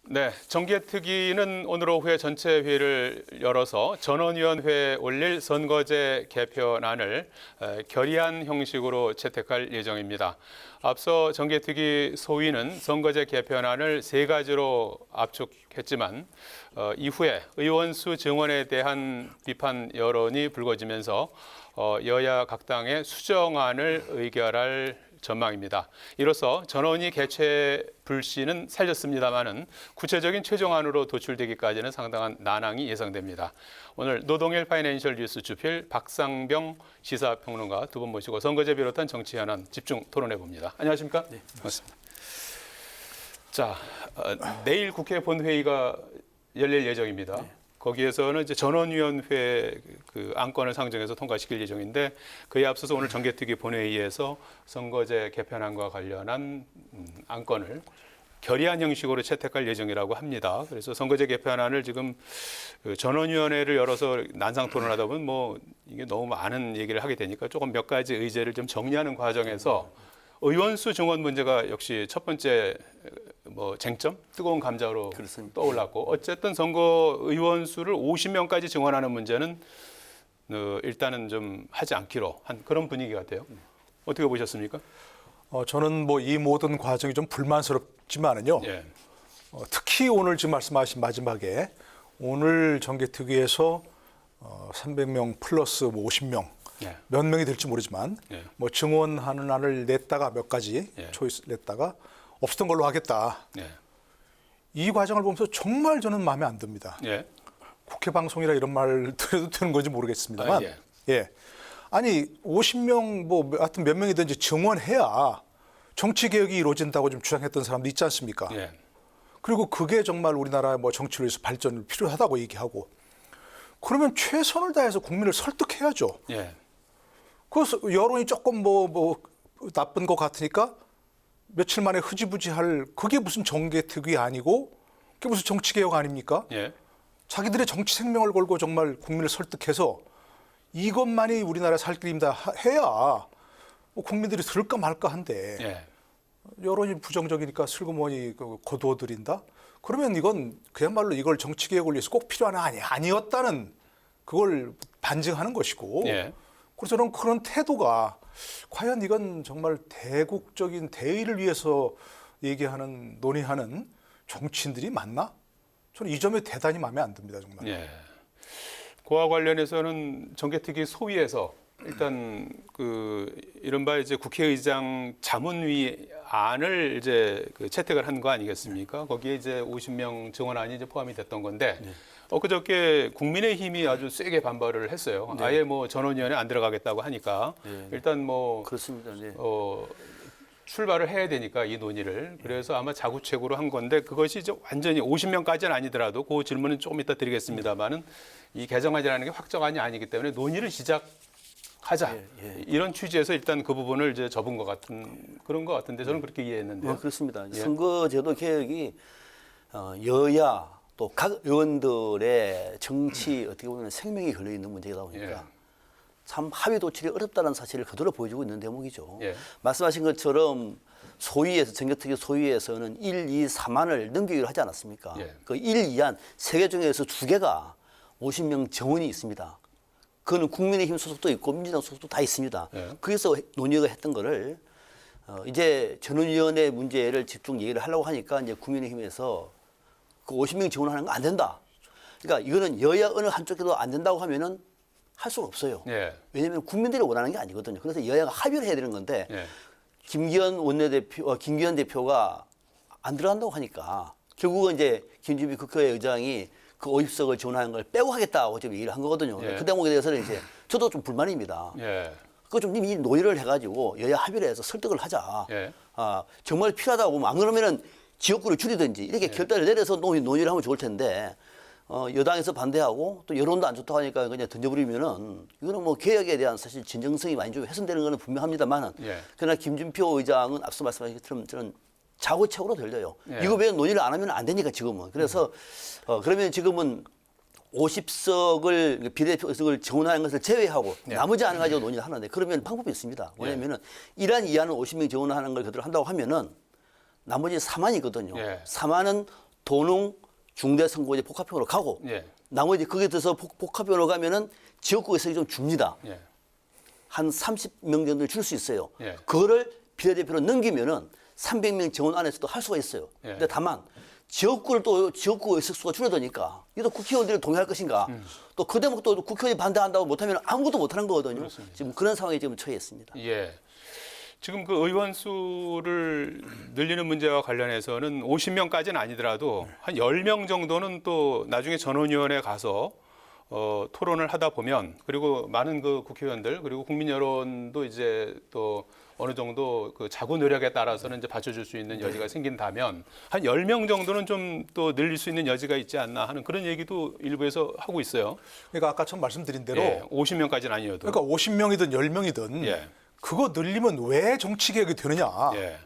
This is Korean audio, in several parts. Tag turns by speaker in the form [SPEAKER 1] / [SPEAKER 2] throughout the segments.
[SPEAKER 1] 네, 정개특위는 오늘 오후에 전체 회의를 열어서 전원위원회에 올릴 선거제 개편안을 결의안 형식으로 채택할 예정입니다. 앞서 정개특위 소위는 선거제 개편안을 세 가지로 압축했지만 이후에 의원수 증원에 대한 비판 여론이 불거지면서 여야 각 당의 수정안을 의결할 전망입니다. 이로써 전원위 개최 불씨는 살렸습니다마는 구체적인 최종안으로 도출되기까지는 상당한 난항이 예상됩니다. 오늘 노동일 파이낸셜 뉴스 주필 박상병 시사평론가 두 분 모시고 선거제 비롯한 정치 현안 집중 토론해 봅니다. 안녕하십니까?
[SPEAKER 2] 네, 반갑습니다.
[SPEAKER 1] 자, 내일 국회 본회의가 열릴 예정입니다.
[SPEAKER 2] 네.
[SPEAKER 1] 거기에서는 이제 전원위원회 그 안건을 상정해서 통과시킬 예정인데 그에 앞서서 오늘 정개특위 본회의에서 선거제 개편안과 관련한 안건을 결의안 형식으로 채택할 예정이라고 합니다. 그래서 선거제 개편안을 지금 그 전원위원회를 열어서 난상 토론하다 보면 뭐 이게 너무 많은 얘기를 하게 되니까 조금 몇 가지 의제를 좀 정리하는 과정에서 의원수 증원 문제가 역시 첫 번째 뭐 쟁점, 뜨거운 감자로
[SPEAKER 2] 그렇습니다.
[SPEAKER 1] 떠올랐고 어쨌든 선거 의원수를 50명까지 증원하는 문제는 일단은 좀 하지 않기로 한 그런 분위기 같아요. 어떻게 보셨습니까?
[SPEAKER 3] 저는 뭐 이 모든 과정이 좀 불만스럽지만은요.
[SPEAKER 1] 예.
[SPEAKER 3] 특히 오늘 지금 말씀하신 마지막에 오늘 정개특위에서 300명 플러스 뭐 50명
[SPEAKER 1] 예.
[SPEAKER 3] 몇 명이 될지 모르지만
[SPEAKER 1] 예.
[SPEAKER 3] 뭐 증원하는 안을 냈다가 몇 가지
[SPEAKER 1] 예.
[SPEAKER 3] 초이스 냈다가 없었던 걸로 하겠다.
[SPEAKER 1] 예.
[SPEAKER 3] 이 과정을 보면서 정말 저는 마음에 안 듭니다.
[SPEAKER 1] 예.
[SPEAKER 3] 국회 방송이라 이런 말 드려도 되는 건지 모르겠습니다만,
[SPEAKER 1] 예.
[SPEAKER 3] 예. 아니 50명 뭐 하여튼 몇 명이든지 증원해야 정치 개혁이 이루어진다고 좀 주장했던 사람도 있지 않습니까?
[SPEAKER 1] 예.
[SPEAKER 3] 그리고 그게 정말 우리나라 뭐 정치를 위해서 발전을 필요하다고 얘기하고 그러면 최선을 다해서 국민을 설득해야죠.
[SPEAKER 1] 예.
[SPEAKER 3] 그래서 여론이 조금 뭐 나쁜 것 같으니까 며칠 만에 흐지부지할 그게 무슨 정개특위 아니고 그게 무슨 정치개혁 아닙니까?
[SPEAKER 1] 예.
[SPEAKER 3] 자기들의 정치 생명을 걸고 정말 국민을 설득해서 이것만이 우리나라 살 길입니다 해야 뭐 국민들이 들을까 말까 한데
[SPEAKER 1] 예.
[SPEAKER 3] 여론이 부정적이니까 슬그머니 거두어들인다? 그러면 이건 그야말로 이걸 정치개혁을 위해서 꼭 필요한 안이 아니었다는 그걸 반증하는 것이고
[SPEAKER 1] 예.
[SPEAKER 3] 그래서 저는 그런 태도가 과연 이건 정말 대국적인 대의를 위해서 얘기하는 논의하는 정치인들이 맞나? 저는 이 점에 대단히 마음에 안 듭니다 정말.
[SPEAKER 1] 예. 그와 관련해서는 정개특위 소위에서 일단 그 이른바 이제 국회의장 자문위 안을 이제 그 채택을 한 거 아니겠습니까? 거기에 이제 50명 증원안이 이제 포함이 됐던 건데 그저께 국민의힘이 아주 세게 반발을 했어요.
[SPEAKER 2] 네.
[SPEAKER 1] 아예 뭐 전원위원회 안 들어가겠다고 하니까
[SPEAKER 2] 네.
[SPEAKER 1] 일단 뭐
[SPEAKER 2] 그렇습니다. 네.
[SPEAKER 1] 출발을 해야 되니까 이 논의를 그래서 아마 자구책으로 한 건데 그것이 이제 완전히 50명까지는 아니더라도 그 질문은 조금 이따 드리겠습니다만은 이 개정안이라는 게 확정안이 아니기 때문에 논의를 시작하자 이런 취지에서 일단 그 부분을 이제 접은 것 같은 그런 것 같은데 저는 그렇게 이해했는데요.
[SPEAKER 2] 그렇습니다.
[SPEAKER 1] 예.
[SPEAKER 2] 선거제도 개혁이 여야 또 각 의원들의 정치 어떻게 보면 생명이 걸려 있는 문제다 보니까
[SPEAKER 1] 예.
[SPEAKER 2] 참 합의 도출이 어렵다는 사실을 그대로 보여주고 있는 대목이죠.
[SPEAKER 1] 예.
[SPEAKER 2] 말씀하신 것처럼 소위에서 정개특위 소위에서는 1, 2, 3안을 넘기기로 하지 않았습니까?
[SPEAKER 1] 예.
[SPEAKER 2] 그 1, 2안 세 개 중에서 두 개가 50명 정원이 있습니다. 그거는 국민의힘 소속도 있고 민주당 소속도 다 있습니다.
[SPEAKER 1] 예.
[SPEAKER 2] 거기서 논의가 했던 거를 이제 전원위원회 문제를 집중 얘기를 하려고 하니까 이제 국민의힘에서 그 50명 지원하는 거 안 된다. 그러니까 이거는 여야 어느 한쪽에도 안 된다고 하면은 할 수가 없어요.
[SPEAKER 1] 예.
[SPEAKER 2] 왜냐하면 국민들이 원하는 게 아니거든요. 그래서 여야가 합의를 해야 되는 건데
[SPEAKER 1] 예.
[SPEAKER 2] 김기현 대표가 안 들어간다고 하니까 결국은 이제 김주미 국회의장이 그 50석을 지원하는 걸 빼고 하겠다고 지금 얘기를 한 거거든요.
[SPEAKER 1] 예.
[SPEAKER 2] 그 대목에 대해서는 이제 저도 좀 불만입니다.
[SPEAKER 1] 예.
[SPEAKER 2] 그거 좀 이미 논의를 해가지고 여야 합의를 해서 설득을 하자.
[SPEAKER 1] 예.
[SPEAKER 2] 정말 필요하다고 보면 안 그러면은 지역구를 줄이든지 이렇게 결단을 내려서 논의를 하면 좋을 텐데 여당에서 반대하고 또 여론도 안 좋다고 하니까 그냥 던져버리면은 이거는 뭐 개혁에 대한 사실 진정성이 많이 좀 훼손되는 거는 분명합니다만은
[SPEAKER 1] 예.
[SPEAKER 2] 그러나 김준표 의장은 앞서 말씀하신 것처럼 저는 자구책으로 들려요.
[SPEAKER 1] 예.
[SPEAKER 2] 이거 왜 논의를 안 하면 안 되니까 지금은. 그래서 그러면 지금은 50석을 비례표석을 정원하는 것을 제외하고 나머지 안을 가지고 논의를 하는데 그러면 방법이 있습니다. 뭐냐면은 1안, 2안은 50명 정원하는 걸 그대로 한다고 하면은 나머지 3안이거든요.
[SPEAKER 1] 예.
[SPEAKER 2] 3안은 도농, 중대선거제 복합형으로 가고
[SPEAKER 1] 예.
[SPEAKER 2] 나머지 거기에 들어서 복합형으로 가면은 지역구 의석이 좀 줍니다.
[SPEAKER 1] 예.
[SPEAKER 2] 한 30명 정도 줄 수 있어요.
[SPEAKER 1] 예.
[SPEAKER 2] 그거를 비례대표로 넘기면은 300명 정원 안에서도 할 수가 있어요.
[SPEAKER 1] 예.
[SPEAKER 2] 근데 다만 지역구를 또 지역구 의석수가 줄어드니까 이것도 국회의원들이 동의할 것인가? 또 그 대목 또 국회의원이 반대한다고 못하면 아무것도 못하는 거거든요.
[SPEAKER 1] 그렇습니다.
[SPEAKER 2] 지금 그런 상황에 지금 처해 있습니다.
[SPEAKER 1] 예. 지금 그 의원 수를 늘리는 문제와 관련해서는 50명까지는 아니더라도 한 10명 정도는 또 나중에 전원위원회에 가서 토론을 하다 보면 그리고 많은 그 국회의원들 그리고 국민 여론도 이제 또 어느 정도 그 자구 노력에 따라서는 이제 받쳐줄 수 있는 여지가 생긴다면 한 10명 정도는 좀 또 늘릴 수 있는 여지가 있지 않나 하는 그런 얘기도 일부에서 하고 있어요.
[SPEAKER 3] 그러니까 아까 처음 말씀드린 대로
[SPEAKER 1] 예, 50명까지는 아니어도.
[SPEAKER 3] 그러니까 50명이든 10명이든
[SPEAKER 1] 예.
[SPEAKER 3] 그거 늘리면 왜 정치개혁이 되느냐.
[SPEAKER 1] 예.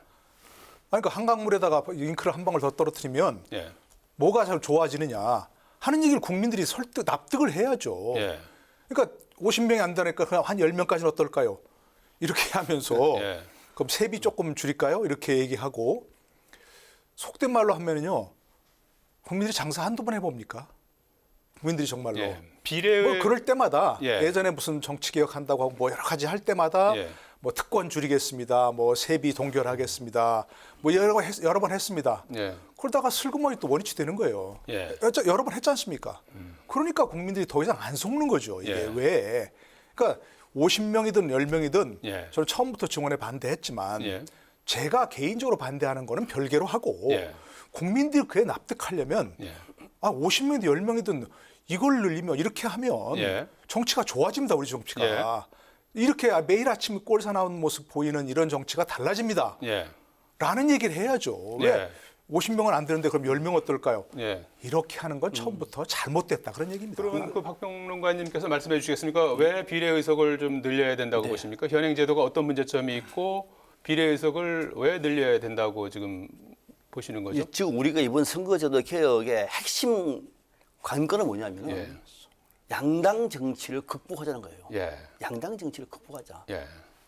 [SPEAKER 3] 그러니까 한강물에다가 잉크를 한 방울 더 떨어뜨리면
[SPEAKER 1] 예.
[SPEAKER 3] 뭐가 잘 좋아지느냐 하는 얘기를 국민들이 납득을 해야죠.
[SPEAKER 1] 예.
[SPEAKER 3] 그러니까 50명이 안 되니까 그냥 한 10명까지는 어떨까요? 이렇게 하면서
[SPEAKER 1] 예.
[SPEAKER 3] 그럼 세비 조금 줄일까요? 이렇게 얘기하고 속된 말로 하면은요. 국민들이 장사 한두 번 해봅니까? 국민들이 정말로.
[SPEAKER 1] 예. 비례
[SPEAKER 3] 뭐 그럴 때마다
[SPEAKER 1] 예.
[SPEAKER 3] 예전에 무슨 정치 개혁한다고 하고 뭐 여러 가지 할 때마다
[SPEAKER 1] 예.
[SPEAKER 3] 뭐 특권 줄이겠습니다. 뭐 세비 동결하겠습니다. 뭐 여러 번 했습니다.
[SPEAKER 1] 예.
[SPEAKER 3] 그러다가 슬그머니 또 원위치 되는 거예요.
[SPEAKER 1] 예.
[SPEAKER 3] 여러 번 했지 않습니까? 그러니까 국민들이 더 이상 안 속는 거죠. 이게
[SPEAKER 1] 예.
[SPEAKER 3] 왜? 그러니까 50명이든 10명이든
[SPEAKER 1] 예.
[SPEAKER 3] 저는 처음부터 증언에 반대했지만
[SPEAKER 1] 예.
[SPEAKER 3] 제가 개인적으로 반대하는 거는 별개로 하고
[SPEAKER 1] 예.
[SPEAKER 3] 국민들이 그에 납득하려면
[SPEAKER 1] 예.
[SPEAKER 3] 50명이든 10명이든 이걸 늘리면 이렇게 하면
[SPEAKER 1] 예.
[SPEAKER 3] 정치가 좋아집니다. 우리 정치가.
[SPEAKER 1] 예.
[SPEAKER 3] 이렇게 매일 아침 꼴 사나운 모습 보이는 이런 정치가 달라집니다.
[SPEAKER 1] 예.
[SPEAKER 3] 라는 얘기를 해야죠. 왜?
[SPEAKER 1] 예.
[SPEAKER 3] 50명은 안 되는데 그럼 10명 어떨까요?
[SPEAKER 1] 예.
[SPEAKER 3] 이렇게 하는 건 처음부터 잘못됐다. 그런 얘기입니다.
[SPEAKER 1] 그러면 그 박평론가님께서 말씀해 주시겠습니까? 왜 비례 의석을 좀 늘려야 된다고
[SPEAKER 2] 네.
[SPEAKER 1] 보십니까? 현행 제도가 어떤 문제점이 있고 비례 의석을 왜 늘려야 된다고 지금 보시는 거죠?
[SPEAKER 2] 지금 우리가 이번 선거제도 개혁의 핵심 관건은 뭐냐면은
[SPEAKER 1] 예.
[SPEAKER 2] 양당 정치를 극복하자는 거예요.
[SPEAKER 1] 예.
[SPEAKER 2] 양당 정치를 극복하자.
[SPEAKER 1] 예.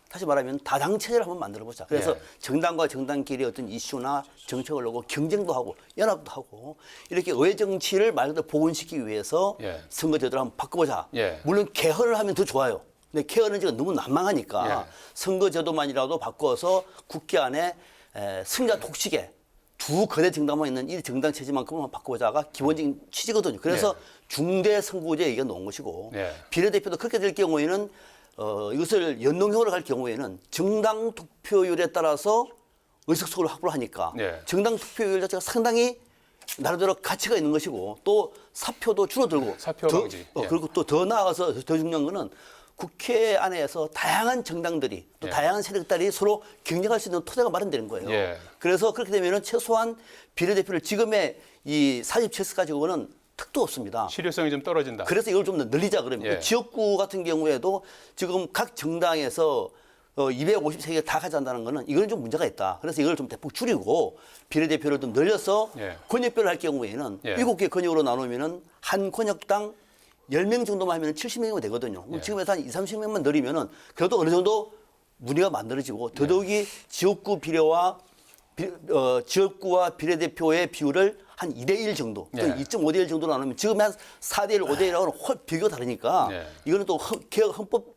[SPEAKER 2] 다시 말하면 다당 체제를 한번 만들어 보자. 그래서
[SPEAKER 1] 예.
[SPEAKER 2] 정당과 정당끼리 어떤 이슈나 정책을 놓고 경쟁도 하고 연합도 하고 이렇게 의회 정치를 말 그대로 복원시키기 위해서
[SPEAKER 1] 예.
[SPEAKER 2] 선거제도를 한번 바꿔보자.
[SPEAKER 1] 예.
[SPEAKER 2] 물론 개헌을 하면 더 좋아요. 근데 개헌은 지금 너무 난망하니까
[SPEAKER 1] 예.
[SPEAKER 2] 선거제도만이라도 바꿔서 국회 안에 승자 독식에 두 거대 정당만 있는 이 정당 체제만큼만 바꿔보자가 기본적인 취지거든요. 그래서 중대 선거제 얘기가 나온 것이고
[SPEAKER 1] 예.
[SPEAKER 2] 비례대표도 그렇게 될 경우에는 이것을 연동형으로 갈 경우에는 정당 투표율에 따라서 의석수를 확보를 하니까
[SPEAKER 1] 예.
[SPEAKER 2] 정당 투표율 자체가 상당히 나름대로 가치가 있는 것이고 또 사표도 줄어들고
[SPEAKER 1] 사표
[SPEAKER 2] 더,
[SPEAKER 1] 방지. 예.
[SPEAKER 2] 그리고 또 더 나아가서 더 중요한 거는 국회 안에서 다양한 정당들이 또
[SPEAKER 1] 예.
[SPEAKER 2] 다양한 세력들이 서로 경쟁할 수 있는 토대가 마련되는 거예요.
[SPEAKER 1] 예.
[SPEAKER 2] 그래서 그렇게 되면은 최소한 비례대표를 지금의 이 47석 가지고는 특도 없습니다.
[SPEAKER 1] 실효성이 좀 떨어진다.
[SPEAKER 2] 그래서 이걸 좀 더 늘리자 그러면
[SPEAKER 1] 예.
[SPEAKER 2] 지역구 같은 경우에도 지금 각 정당에서 253개 다 가져간다는 거는 이거는 좀 문제가 있다. 그래서 이걸 좀 대폭 줄이고 비례대표를 좀 늘려서
[SPEAKER 1] 예.
[SPEAKER 2] 권역별로 할 경우에는
[SPEAKER 1] 예.
[SPEAKER 2] 7개 권역으로 나누면은 한 권역당 10명 정도만 하면 70명이 되거든요.
[SPEAKER 1] 예.
[SPEAKER 2] 지금에서 한 30명만 늘리면은 그래도 어느 정도 문의가 만들어지고 더더욱이 지역구 비례와 지역구와 비례대표의 비율을 한 2대1 정도, 또
[SPEAKER 1] 예.
[SPEAKER 2] 2.5대1 정도로 나누면 지금 한 4대1, 5대1하고는 비교가 다르니까
[SPEAKER 1] 예.
[SPEAKER 2] 이거는 또 개혁 헌법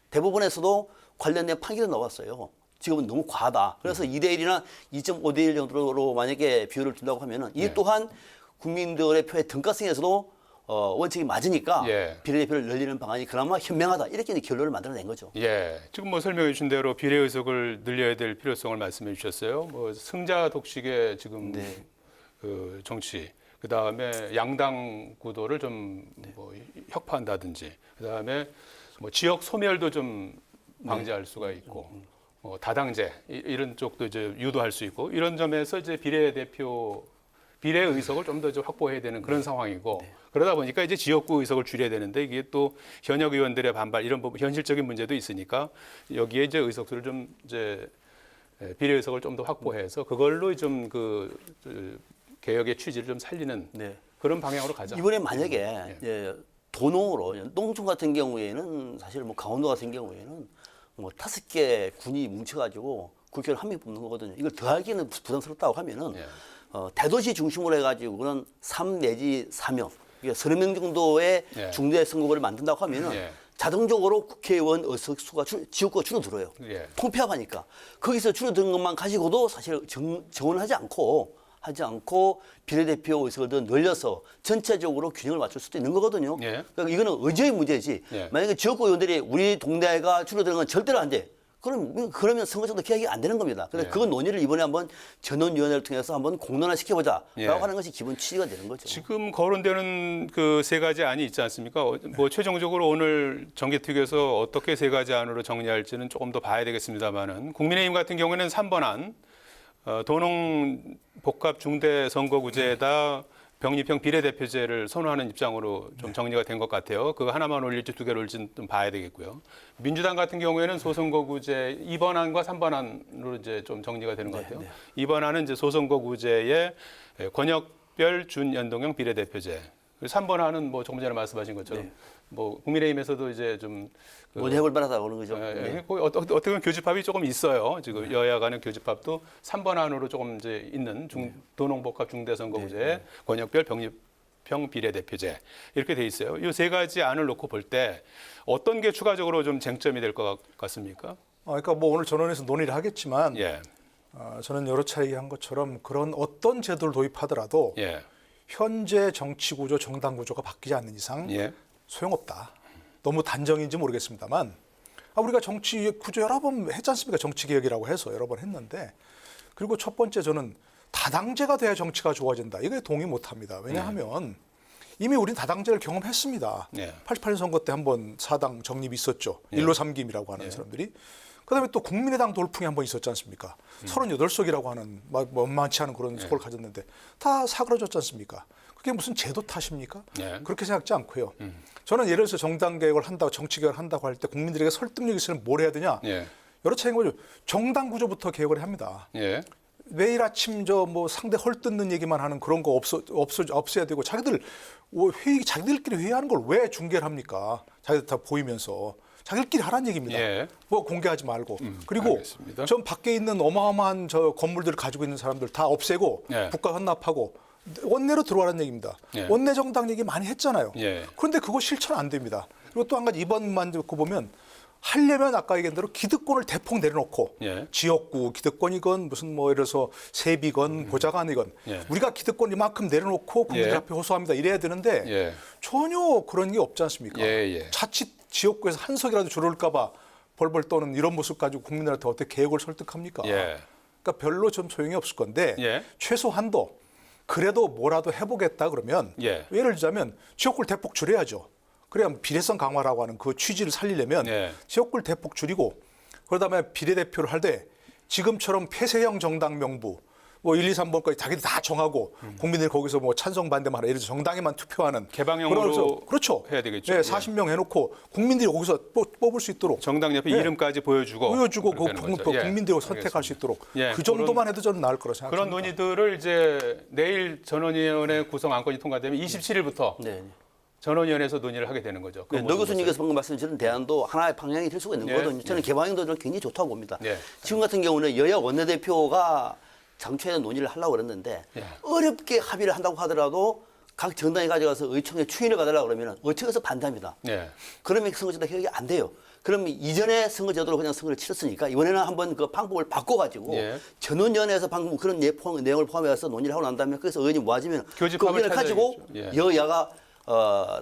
[SPEAKER 2] 대법원에서도 관련된 판결이 나왔어요. 지금은 너무 과하다. 그래서 2대1이나 2.5대1 정도로 만약에 비율을 둔다고 하면은 이
[SPEAKER 1] 예.
[SPEAKER 2] 또한 국민들의 표의 등가성에서도 원칙이 맞으니까
[SPEAKER 1] 예.
[SPEAKER 2] 비례대표를 늘리는 방안이 그나마 현명하다. 이렇게 이제 결론을 만들어낸 거죠.
[SPEAKER 1] 예, 지금 뭐 설명해 주신 대로 비례 의석을 늘려야 될 필요성을 말씀해 주셨어요. 뭐 승자 독식의 지금 그 정치, 그 다음에 양당 구도를 좀 뭐 혁파한다든지, 그 다음에 뭐 지역 소멸도 좀 방지할 수가 있고, 다당제 이런 쪽도 이제 유도할 수 있고 이런 점에서 이제 비례 의석을 좀 더 확보해야 되는 그런 상황이고 그러다 보니까 이제 지역구 의석을 줄여야 되는데 이게 또 현역 의원들의 반발 이런 부분 현실적인 문제도 있으니까 여기에 이제 의석수를 좀 이제 비례 의석을 좀 더 확보해서 그걸로 좀 그 개혁의 취지를 좀 살리는
[SPEAKER 2] 네.
[SPEAKER 1] 그런 방향으로 가자.
[SPEAKER 2] 이번에 만약에 이제 도농으로 농촌 같은 경우에는 사실 뭐 강원도 같은 경우에는 뭐 5개 군이 뭉쳐가지고 국회의원 한 명 뽑는 거거든요. 이걸 더하기는 부담스럽다고 하면은
[SPEAKER 1] 예.
[SPEAKER 2] 대도시 중심으로 해가지고 그런 3 내지 4명, 그러니까 30명 정도의
[SPEAKER 1] 예.
[SPEAKER 2] 중대 선거구를 만든다고 하면은
[SPEAKER 1] 예. 자동적으로
[SPEAKER 2] 국회의원 의석수가 지역구가 줄어들어요.
[SPEAKER 1] 예.
[SPEAKER 2] 통폐합하니까 거기서 줄어든 것만 가지고도 사실 정원을 하지 않고 비례대표 의석을 더 늘려서 전체적으로 균형을 맞출 수도 있는 거거든요.
[SPEAKER 1] 예.
[SPEAKER 2] 그러니까 이거는 의지의 문제지.
[SPEAKER 1] 예.
[SPEAKER 2] 만약에 지역구 의원들이 우리 동네가 줄어드는 건 절대로 안 돼. 그러면 선거제도 개혁이 안 되는 겁니다. 그래서
[SPEAKER 1] 예.
[SPEAKER 2] 그건 논의를 이번에 한번 전원위원회를 통해서 한번 공론화 시켜보자라고
[SPEAKER 1] 예.
[SPEAKER 2] 하는 것이 기본 취지가 되는 거죠.
[SPEAKER 1] 지금 거론되는 그 세 가지 안이 있지 않습니까? 뭐 최종적으로 오늘 정개특위에서 어떻게 세 가지 안으로 정리할지는 조금 더 봐야 되겠습니다만은 국민의힘 같은 경우에는 3번 안 도농 복합 중대 선거구제에다 병립형 비례대표제를 선호하는 입장으로 좀 정리가 된 것 같아요. 그거 하나만 올릴지 두 개를 올릴지는 좀 봐야 되겠고요. 민주당 같은 경우에는 소선거구제 2번 안과 3번 안으로 이제 좀 정리가 되는 것 같아요. 2번 안은 이제 소선거구제의 권역별 준연동형 비례대표제. 3번 안은 뭐 조금 전에 말씀하신 것처럼 뭐 국민의힘에서도 이제 좀
[SPEAKER 2] 논의해볼 만하다고 그러는 거죠.
[SPEAKER 1] 어떻게 보면 교집합이 조금 있어요. 지금 여야 간의 교집합도 3번 안으로 조금 이제 있는 도농복합 중대선거구제, 권역별 병립형 비례대표제 이렇게 돼 있어요. 이 세 가지 안을 놓고 볼 때 어떤 게 추가적으로 좀 쟁점이 될 것 같습니까?
[SPEAKER 3] 그러니까 뭐 오늘 전원에서 논의를 하겠지만
[SPEAKER 1] 예,
[SPEAKER 3] 저는 여러 차례 얘기한 것처럼 그런 어떤 제도를 도입하더라도
[SPEAKER 1] 예,
[SPEAKER 3] 현재 정치 구조, 정당 구조가 바뀌지 않는 이상
[SPEAKER 1] 예,
[SPEAKER 3] 소용없다. 너무 단정인지 모르겠습니다만 우리가 정치 구조 여러 번 했지 않습니까? 정치 개혁이라고 해서 여러 번 했는데 그리고 첫 번째 저는 다당제가 돼야 정치가 좋아진다. 이거에 동의 못합니다. 왜냐하면 이미 우리는 다당제를 경험했습니다.
[SPEAKER 1] 네.
[SPEAKER 3] 88년 선거 때 한번 사당 정립이 있었죠. 일로 삼김이라고 하는 사람들이. 그다음에 또 국민의당 돌풍이 한번 있었지 않습니까? 38석이라고 하는 만만치 않은 그런 속을 가졌는데 다 사그러졌지 않습니까? 그게 무슨 제도 탓입니까?
[SPEAKER 1] 네.
[SPEAKER 3] 그렇게 생각지 않고요. 저는 예를 들어서 정당 개혁을 한다고 정치 개혁을 한다고 할 때 국민들에게 설득력이 있으면 뭘 해야 되냐?
[SPEAKER 1] 예,
[SPEAKER 3] 여러 차이인 거죠. 정당 구조부터 개혁을 합니다.
[SPEAKER 1] 예,
[SPEAKER 3] 매일 아침 저 뭐 상대 헐뜯는 얘기만 하는 그런 거 없애야 되고 자기들 자기들끼리 회의하는 걸 왜 중계를 합니까? 자기들 다 보이면서 자기들끼리 하라는 얘기입니다.
[SPEAKER 1] 예.
[SPEAKER 3] 뭐 공개하지 말고 그리고
[SPEAKER 1] 알겠습니다.
[SPEAKER 3] 전 밖에 있는 어마어마한 저 건물들을 가지고 있는 사람들 다 없애고
[SPEAKER 1] 예.
[SPEAKER 3] 국가 헌납하고 원내로 들어와라는 얘기입니다.
[SPEAKER 1] 예.
[SPEAKER 3] 원내 정당 얘기 많이 했잖아요.
[SPEAKER 1] 예.
[SPEAKER 3] 그런데 그거 실천 안 됩니다. 그리고 또 한 가지 이번만 듣고 보면 하려면 아까 얘기한 대로 기득권을 대폭 내려놓고
[SPEAKER 1] 예.
[SPEAKER 3] 지역구 기득권이건 무슨 뭐 예를 들어서 세비건 보좌관이건
[SPEAKER 1] 예.
[SPEAKER 3] 우리가 기득권 이만큼 내려놓고 국민들
[SPEAKER 1] 예.
[SPEAKER 3] 앞에 호소합니다. 이래야 되는데
[SPEAKER 1] 예.
[SPEAKER 3] 전혀 그런 게 없지 않습니까?
[SPEAKER 1] 예, 예.
[SPEAKER 3] 자칫 지역구에서 한 석이라도 줄어들까 봐 벌벌 떠는 이런 모습 가지고 국민들한테 어떻게 개혁을 설득합니까?
[SPEAKER 1] 예.
[SPEAKER 3] 그러니까 별로 좀 소용이 없을 건데
[SPEAKER 1] 예.
[SPEAKER 3] 최소한도 그래도 뭐라도 해보겠다 그러면
[SPEAKER 1] 예.
[SPEAKER 3] 예를 들자면 지역구를 대폭 줄여야죠. 그래야 비례성 강화라고 하는 그 취지를 살리려면
[SPEAKER 1] 예.
[SPEAKER 3] 지역구를 대폭 줄이고 그러다음에 비례대표를 할 때 지금처럼 폐쇄형 정당 명부 뭐 1, 2, 3번까지 자기들 다 정하고 국민들이 거기서 뭐 찬성 반대만 하라. 예를 들어서 정당에만 투표하는
[SPEAKER 1] 개방형으로
[SPEAKER 3] 그래서 그렇죠.
[SPEAKER 1] 해야 되겠죠.
[SPEAKER 3] 네,
[SPEAKER 1] 예.
[SPEAKER 3] 40명 해놓고 국민들이 거기서 뽑을 수 있도록
[SPEAKER 1] 정당 옆에
[SPEAKER 3] 예.
[SPEAKER 1] 이름까지 보여주고
[SPEAKER 3] 보여주고
[SPEAKER 1] 그렇게 하는 거죠. 예.
[SPEAKER 3] 국민들이 선택할 수 있도록
[SPEAKER 1] 예,
[SPEAKER 3] 그 정도만 해도 저는 나을 거라
[SPEAKER 1] 그런
[SPEAKER 3] 생각합니다.
[SPEAKER 1] 논의들을 이제 내일 전원위원회 구성 안건이 통과되면 27일부터
[SPEAKER 2] 네.
[SPEAKER 1] 전원위원회에서 논의를 하게 되는 거죠. 그
[SPEAKER 2] 네, 너
[SPEAKER 1] 모든
[SPEAKER 2] 교수님께서 방금 말씀하신 대안도 하나의 방향이 될 수가 있는
[SPEAKER 1] 예,
[SPEAKER 2] 거거든요. 저는
[SPEAKER 1] 예.
[SPEAKER 2] 개방형도 저는 굉장히 좋다고 봅니다.
[SPEAKER 1] 예.
[SPEAKER 2] 지금 같은 경우는 여야 원내대표가 장초에 논의를 하려고 그랬는데
[SPEAKER 1] 예.
[SPEAKER 2] 어렵게 합의를 한다고 하더라도 각 정당이 가져가서 의총에 추인을 받으려고 그러면 의총에서 반대합니다.
[SPEAKER 1] 예.
[SPEAKER 2] 그러면 선거제도 개혁이 안 돼요. 그러면 이전에 선거제도로 그냥 선거를 치렀으니까 이번에는 한번 그 방법을 바꿔가지고
[SPEAKER 1] 예.
[SPEAKER 2] 전원위원회에서 방금 그런 내용을 포함해서 논의를 하고 난 다음에 그래서 의원이 모아지면 그
[SPEAKER 1] 교집합을
[SPEAKER 2] 의견을 가지고
[SPEAKER 1] 찾아야겠죠. 예.
[SPEAKER 2] 여야가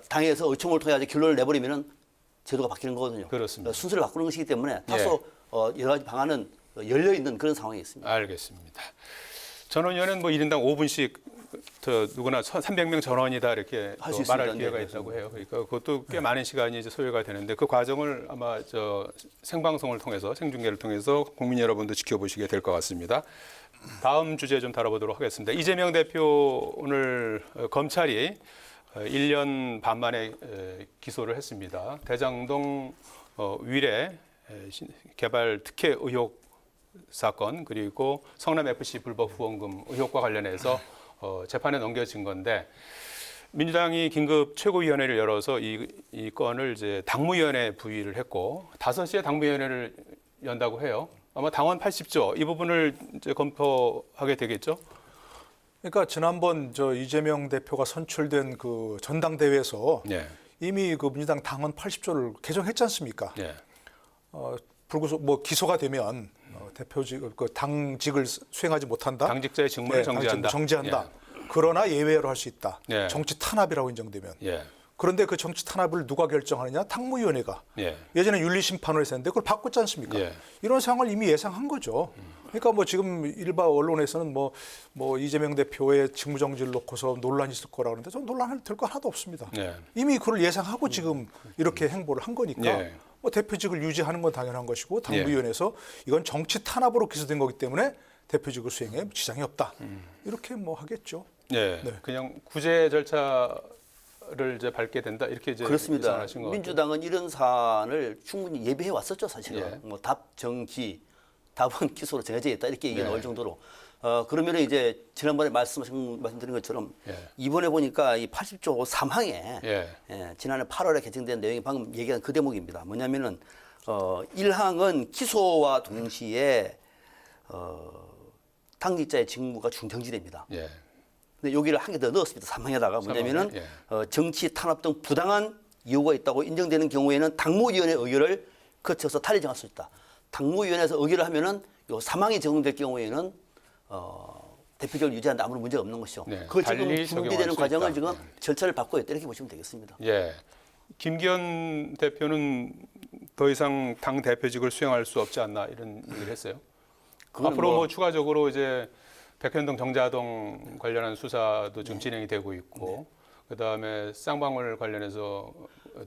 [SPEAKER 2] 당에서 의총을 통해 가지고 결론을 내버리면은 제도가 바뀌는 거거든요.
[SPEAKER 1] 그렇습니다.
[SPEAKER 2] 순서를 바꾸는 것이기 때문에 다소 여러 가지 방안은 열려 있는 그런 상황이 있습니다.
[SPEAKER 1] 알겠습니다. 전원위원회는 뭐 1인당 5분씩 누구나 300명 전원이다 이렇게
[SPEAKER 2] 할수
[SPEAKER 1] 말할
[SPEAKER 2] 있습니다.
[SPEAKER 1] 기회가
[SPEAKER 2] 네,
[SPEAKER 1] 있다고 해요. 그러니까 그것도 꽤 많은 시간이 이제 소요가 되는데 그 과정을 아마 생방송을 통해서 생중계를 통해서 국민 여러분도 지켜보시게 될 것 같습니다. 다음 주제 좀 다뤄보도록 하겠습니다. 이재명 대표 오늘 검찰이 1년 반 만에 기소를 했습니다. 대장동 위례 개발 특혜 의혹 사건 그리고 성남 FC 불법 후원금 의혹과 관련해서 재판에 넘겨진 건데 민주당이 긴급 최고위원회를 열어서 이 건을 이제 당무위원회 부의를 했고 5시에 당무위원회를 연다고 해요. 아마 당원 80조 이 부분을 이제 검토하게 되겠죠.
[SPEAKER 3] 그러니까 지난번 저 이재명 대표가 선출된 그 전당대회에서
[SPEAKER 1] 예.
[SPEAKER 3] 이미 그 민주당 당헌 80조를 개정했지 않습니까?
[SPEAKER 1] 예.
[SPEAKER 3] 불구속 뭐 기소가 되면 대표직 그 당직을 수행하지 못한다.
[SPEAKER 1] 당직자의 직무를 정지한다.
[SPEAKER 3] 정지한다. 그러나 예외로 할 수 있다.
[SPEAKER 1] 예.
[SPEAKER 3] 정치 탄압이라고 인정되면.
[SPEAKER 1] 예.
[SPEAKER 3] 그런데 그 정치 탄압을 누가 결정하느냐? 당무위원회가.
[SPEAKER 1] 예.
[SPEAKER 3] 예전에 윤리심판을 했었는데 그걸 바꿨지 않습니까?
[SPEAKER 1] 예.
[SPEAKER 3] 이런 상황을 이미 예상한 거죠. 그러니까 뭐 지금 일반 언론에서는 뭐 이재명 대표의 직무정지를 놓고서 논란이 있을 거라고 하는데 저는 논란이 될 거 하나도 없습니다.
[SPEAKER 1] 예.
[SPEAKER 3] 이미 그걸 예상하고 지금 이렇게 행보를 한 거니까
[SPEAKER 1] 예.
[SPEAKER 3] 뭐 대표직을 유지하는 건 당연한 것이고 당무위원회에서 이건 정치 탄압으로 기소된 거기 때문에 대표직을 수행에 지장이 없다. 이렇게 뭐 하겠죠.
[SPEAKER 1] 예.
[SPEAKER 3] 네.
[SPEAKER 1] 그냥 구제 절차를 이제 밟게 된다 이렇게 이제
[SPEAKER 2] 그렇습니다.
[SPEAKER 1] 예상하신 것 같아요.
[SPEAKER 2] 민주당은 이런 사안을 충분히 예비해 왔었죠, 사실은.
[SPEAKER 1] 예.
[SPEAKER 2] 뭐 답 정기, 답은 기소로 정해져 있다 이렇게 얘기
[SPEAKER 1] 네.
[SPEAKER 2] 나올 정도로. 그러면은 이제 지난번에 말씀드린 것처럼
[SPEAKER 1] 예.
[SPEAKER 2] 이번에 보니까 이 80조 3항에
[SPEAKER 1] 예.
[SPEAKER 2] 지난해 8월에 개정된 내용이 방금 얘기한 그 대목입니다. 뭐냐면은 1항은 기소와 동시에 당직자의 직무가 중정지됩니다.
[SPEAKER 1] 예.
[SPEAKER 2] 근데 여기를 한 개 더 넣었습니다. 3항에다가 뭐냐면은 정치 탄압 등 부당한 이유가 있다고 인정되는 경우에는 당무위원회 의결을 거쳐서 탈의 정할 수 있다. 당무위원회에서 의결을 하면은 요 3항이 적용될 경우에는 대표직을 유지하는데 아무런 문제가 없는 것이죠.
[SPEAKER 1] 네,
[SPEAKER 2] 그 지금
[SPEAKER 1] 달리
[SPEAKER 2] 준비되는
[SPEAKER 1] 적용할 수
[SPEAKER 2] 과정을
[SPEAKER 1] 있다.
[SPEAKER 2] 지금
[SPEAKER 1] 네.
[SPEAKER 2] 절차를 밟고 있다 이렇게 보시면 되겠습니다.
[SPEAKER 1] 예. 김기현 대표는 더 이상 당 대표직을 수행할 수 없지 않나 이런 얘기를 했어요.
[SPEAKER 2] 그거는
[SPEAKER 1] 앞으로 뭐 추가적으로 이제 백현동 정자동 관련한 수사도 지금 진행이 되고 있고 그다음에 쌍방울 관련해서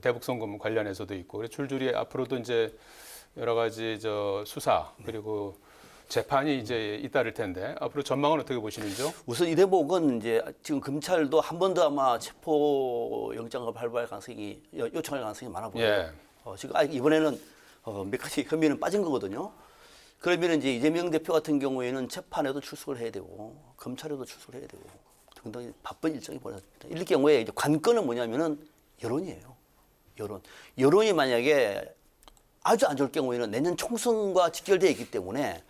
[SPEAKER 1] 대북송금 관련해서도 있고 그래서 줄줄이 앞으로도 이제 여러 가지 저 수사 그리고 재판이 이제 잇따를 텐데 앞으로 전망은 어떻게 보시는지요?
[SPEAKER 2] 우선 이 대목은 이제 지금 검찰도 한 번 더 아마 체포 영장을 발부할 가능성이 요청할 가능성이 많아 보여요.
[SPEAKER 1] 예.
[SPEAKER 2] 지금 이번에는 몇 가지 혐의는 빠진 거거든요. 그러면 이제 이재명 대표 같은 경우에는 재판에도 출석을 해야 되고 검찰에도 출석을 해야 되고 등등 바쁜 일정이 벌어집니다. 이럴 경우에 이제 관건은 뭐냐면은 여론이에요. 여론이 만약에 아주 안 좋을 경우에는 내년 총선과 직결되어 있기 때문에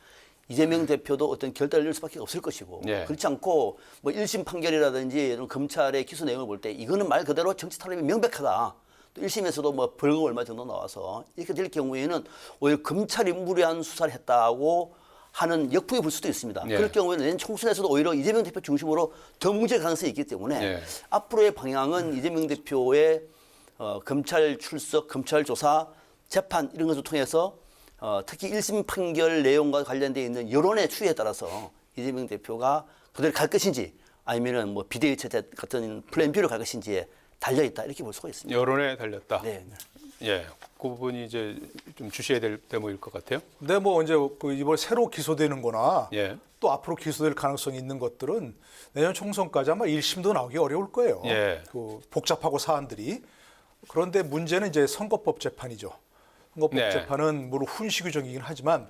[SPEAKER 2] 이재명 대표도 어떤 결단을 낼 수밖에 없을 것이고
[SPEAKER 1] 예.
[SPEAKER 2] 그렇지 않고 뭐 1심 판결이라든지 이런 검찰의 기소 내용을 볼 때 이거는 말 그대로 정치 탄압이 명백하다. 또 1심에서도 뭐 벌금 얼마 정도 나와서 이렇게 될 경우에는 오히려 검찰이 무리한 수사를 했다고 하는 역풍이 불 수도 있습니다.
[SPEAKER 1] 예.
[SPEAKER 2] 그럴 경우에는 내년 총선에서도 오히려 이재명 대표 중심으로 더 뭉칠 가능성이 있기 때문에
[SPEAKER 1] 예.
[SPEAKER 2] 앞으로의 방향은 이재명 대표의 검찰 출석, 검찰 조사, 재판 이런 것을 통해서 특히 1심 판결 내용과 관련되어 있는 여론의 추이에 따라서 이재명 대표가 그대로 갈 것인지 아니면은 뭐 비대위 체제 같은 플랜 B로 갈 것인지에 달려 있다 이렇게 볼 수가 있습니다.
[SPEAKER 1] 여론에 달렸다.
[SPEAKER 2] 네.
[SPEAKER 1] 예, 그 부분이 이제 좀 주시해야 될 대목일 것 같아요.
[SPEAKER 3] 근데 뭐 이제 그 이번 새로 기소되는 거나
[SPEAKER 1] 예.
[SPEAKER 3] 또 앞으로 기소될 가능성이 있는 것들은 내년 총선까지 아마 1심도 나오기 어려울 거예요.
[SPEAKER 1] 예.
[SPEAKER 3] 그 복잡하고 사안들이. 그런데 문제는 이제 선거법 재판이죠. 선거법
[SPEAKER 1] 네.
[SPEAKER 3] 재판은 물론 훈시 규정이긴 하지만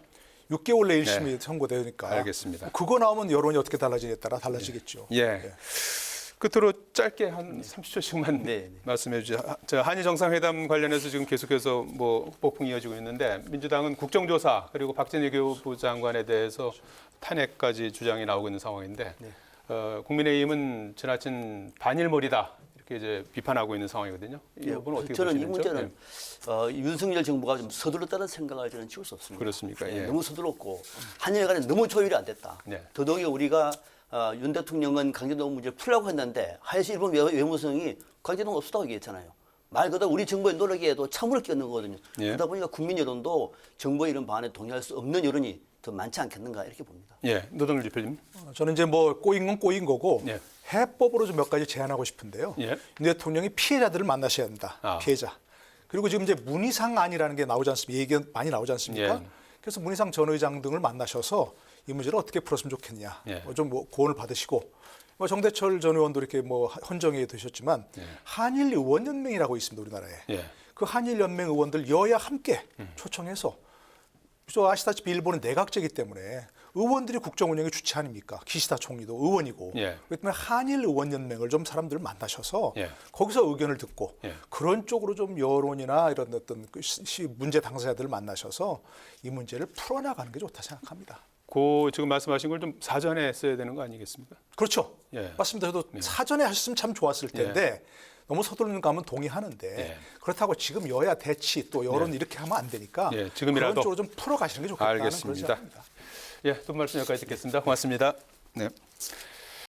[SPEAKER 3] 6개월 내 1심이 선고되니까.
[SPEAKER 1] 알겠습니다.
[SPEAKER 3] 그거 나오면 여론이 어떻게 달라지냐에 따라 달라지겠죠.
[SPEAKER 1] 예. 끝으로 짧게 한 30초씩만
[SPEAKER 2] 네.
[SPEAKER 1] 말씀해 주죠. 저 한일 정상회담 관련해서 지금 계속해서 뭐 폭풍이 이어지고 있는데 민주당은 국정조사 그리고 박진희 교육부 장관에 대해서 탄핵까지 주장이 나오고 있는 상황인데 국민의힘은 지나친 반일몰이다 이렇게 이제 비판하고 있는 상황이거든요. 이 부분은 어떻게
[SPEAKER 2] 저는
[SPEAKER 1] 보시는지요?
[SPEAKER 2] 이 문제는 윤석열 정부가 좀 서둘렀다는 생각을 저는 지울 수 없습니다.
[SPEAKER 1] 그렇습니까? 예.
[SPEAKER 2] 너무 서둘렀고 한일 간에 너무 조율이 안 됐다.
[SPEAKER 1] 네.
[SPEAKER 2] 더더욱이 우리가 윤 대통령은 강제동 문제를 풀려고 했는데 하야시 일본 외무성이 강제동 없었다고 얘기했잖아요. 말 그대로 우리 정부의 노력에도 참으로 끼얹는 거거든요.
[SPEAKER 1] 예.
[SPEAKER 2] 그러다 보니까 국민 여론도 정부의 이런 방안에 동의할 수 없는 여론이 더 많지 않겠는가 이렇게 봅니다.
[SPEAKER 1] 예, 노동일 대표님.
[SPEAKER 3] 저는 이제 뭐 꼬인 건 꼬인 거고
[SPEAKER 1] 예.
[SPEAKER 3] 해법으로 좀 몇 가지 제안하고 싶은데요.
[SPEAKER 1] 예.
[SPEAKER 3] 윤 대통령이 피해자들을 만나셔야 한다.
[SPEAKER 1] 아.
[SPEAKER 3] 피해자. 그리고 지금 이제 문희상안이라는 게 나오지 않습니까? 얘기가 많이 나오지 않습니까?
[SPEAKER 1] 예.
[SPEAKER 3] 그래서 문희상 전 의장 등을 만나셔서 이 문제를 어떻게 풀었으면 좋겠냐.
[SPEAKER 1] 예.
[SPEAKER 3] 좀 뭐 고언을 받으시고 뭐 정대철 전 의원도 이렇게 뭐 헌정에 되셨지만 한일 의원연맹이라고 있습니다. 우리나라에.
[SPEAKER 1] 예.
[SPEAKER 3] 그 한일연맹 의원들 여야 함께 초청해서 저 아시다시피 일본은 내각제이기 때문에 의원들이 국정 운영의 주체 아닙니까? 기시다 총리도 의원이고.
[SPEAKER 1] 예.
[SPEAKER 3] 그렇기 때문에 한일 의원연맹을 좀 사람들을 만나셔서
[SPEAKER 1] 예.
[SPEAKER 3] 거기서 의견을 듣고
[SPEAKER 1] 예.
[SPEAKER 3] 그런 쪽으로 좀 여론이나 이런 어떤 그 문제 당사자들을 만나셔서 이 문제를 풀어나가는 게 좋다 생각합니다.
[SPEAKER 1] 그 지금 말씀하신 걸 좀 사전에 써야 되는 거 아니겠습니까?
[SPEAKER 3] 그렇죠.
[SPEAKER 1] 예.
[SPEAKER 3] 맞습니다. 저도 사전에 하셨으면 참 좋았을 텐데 너무 서두르는 감은 동의하는데
[SPEAKER 1] 예.
[SPEAKER 3] 그렇다고 지금 여야 대치 또 여론 이렇게 하면 안 되니까
[SPEAKER 1] 예, 지금이라도
[SPEAKER 3] 그런 쪽으로 좀 풀어가시는 게 좋겠다는 그런
[SPEAKER 1] 알겠습니다.
[SPEAKER 3] 생각입니다.
[SPEAKER 1] 예, 두 분 말씀 여기까지 듣겠습니다. 고맙습니다. 네.